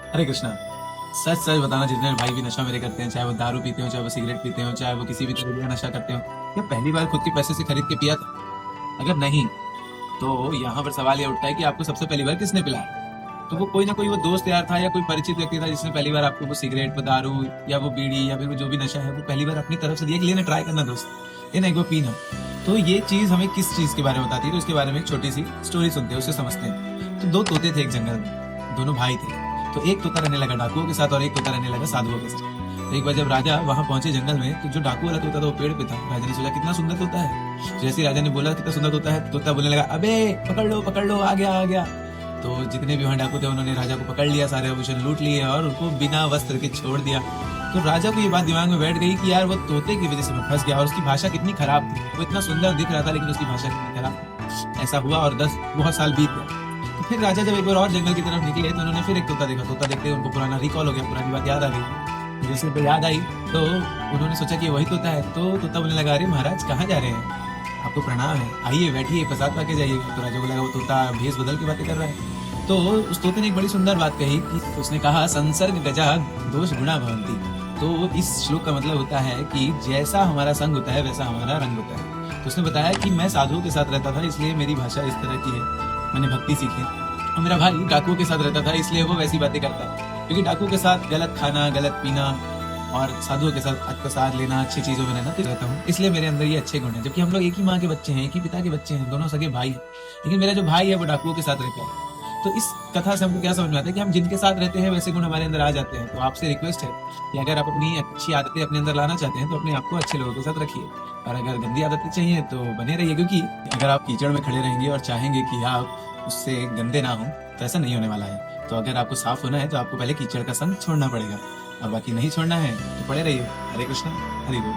हरे कृष्णा। सच सच बताना, जितने भाई भी नशा मेरे करते हैं, चाहे वो दारू पीते हो, चाहे वो सिगरेट पीते हो, चाहे वो किसी भी तरह का नशा करते हो, क्या पहली बार खुद के पैसे से खरीद के पिया था? अगर नहीं, तो यहाँ पर सवाल ये उठता है कि आपको सबसे पहली बार किसने पिलाया? तो वो कोई ना कोई वो दोस्त यार था, या कोई परिचित व्यक्ति था जिसने पहली बार आपको वो सिगरेट, वो दारू, या वो बीड़ी, या फिर वो जो भी नशा है, वो पहली बार अपनी तरफ से दिया कि लेना, ट्राई करना दोस्त, ये ना एक बार पीना। तो ये चीज हमें किस चीज के बारे में बताती है? तो इसके बारे में एक छोटी सी स्टोरी सुनते हैं, उससे समझते हैं। तो दो तोते थे एक जंगल में, दोनों भाई थे। तो एक तोता रहने लगा डाकुओं के साथ, और एक तोता रहने लगा साधुओं के साथ। तो एक बार जब राजा वहां पहुंचे जंगल में, तो जो डाकू वाला तोता था वो पेड़ पे था। राजा ने सोचा कितना सुंदर तोता है। जैसे ही राजा ने बोला कितना सुंदर तोता है, तोता बोलने लगा, अबे पकड़ लो, आ गया आ गया। तो जितने भी वहां डाकू थे उन्होंने राजा को पकड़ लिया, सारे आभूषण लूट लिए और उनको बिना वस्त्र के छोड़ दिया। तो राजा को ये बात दिमाग में बैठ गई कि यार वो तोते की वजह से मैं फंस गया, और उसकी भाषा कितनी खराब थी। वो इतना सुंदर दिख रहा था लेकिन उसकी भाषा कितनी खराब थी। ऐसा हुआ और बहुत साल बीत गए। तो फिर राजा जब एक बार और जंगल की तरफ निकले, तो उन्होंने फिर एक तोता देखा। तोता देखते उनको पुराना रिकॉल हो गया, पुरानी बात याद आ गई। जैसे तो याद आई, तो उन्होंने सोचा कि वही तोता है। तो तोता बोलने लगा, अरे महाराज कहाँ जा रहे हैं? आपको प्रणाम है, आइए बैठिए, प्रसाद पाके जाइएगा। तो राजा को लगा वो तोता भेष बदल की बातें कर रहा है। तो उस तोते ने एक बड़ी सुंदर बात कही कि उसने कहा, संसर्ग गजा दोष गुणा भवंती। तो इस श्लोक का मतलब होता है कि जैसा हमारा संग होता है वैसा हमारा रंग होता है। तो उसने बताया कि मैं साधुओं के साथ रहता था, इसलिए मेरी भाषा इस तरह की है, मैंने भक्ति सीखी। और मेरा भाई डाकुओं के साथ रहता था, इसलिए वो वैसी बातें करता है। क्योंकि डाकुओं के साथ गलत खाना, गलत पीना, और साधुओं के साथ अत्याचार लेना, अच्छी चीजों में रहना, तो रहता हूँ, इसलिए मेरे अंदर ये अच्छे गुण हैं। जबकि हम लोग एक ही माँ के बच्चे हैं, एक ही पिता के बच्चे हैं, दोनों सगे भाई हैं। लेकिन मेरा जो भाई है वो डाकुओं के साथ रहता है। तो इस कथा से हमको क्या समझ में आता है कि हम जिनके साथ रहते हैं वैसे गुण हमारे अंदर आ जाते हैं। तो आपसे रिक्वेस्ट है कि अगर आप अपनी अच्छी आदतें अपने अंदर लाना चाहते हैं, तो अपने आप को अच्छे लोगों के साथ रखिए। और अगर गंदी आदतें चाहिए तो बने रहिए, क्योंकि अगर आप कीचड़ में खड़े रहेंगे और चाहेंगे कि आप उससे गंदे ना हो, तो ऐसा नहीं होने वाला है। तो अगर आपको साफ होना है तो आपको पहले कीचड़ का संग छोड़ना पड़ेगा, और बाकी नहीं छोड़ना है तो पड़े रहिए। हरे कृष्णा, हरि बोल।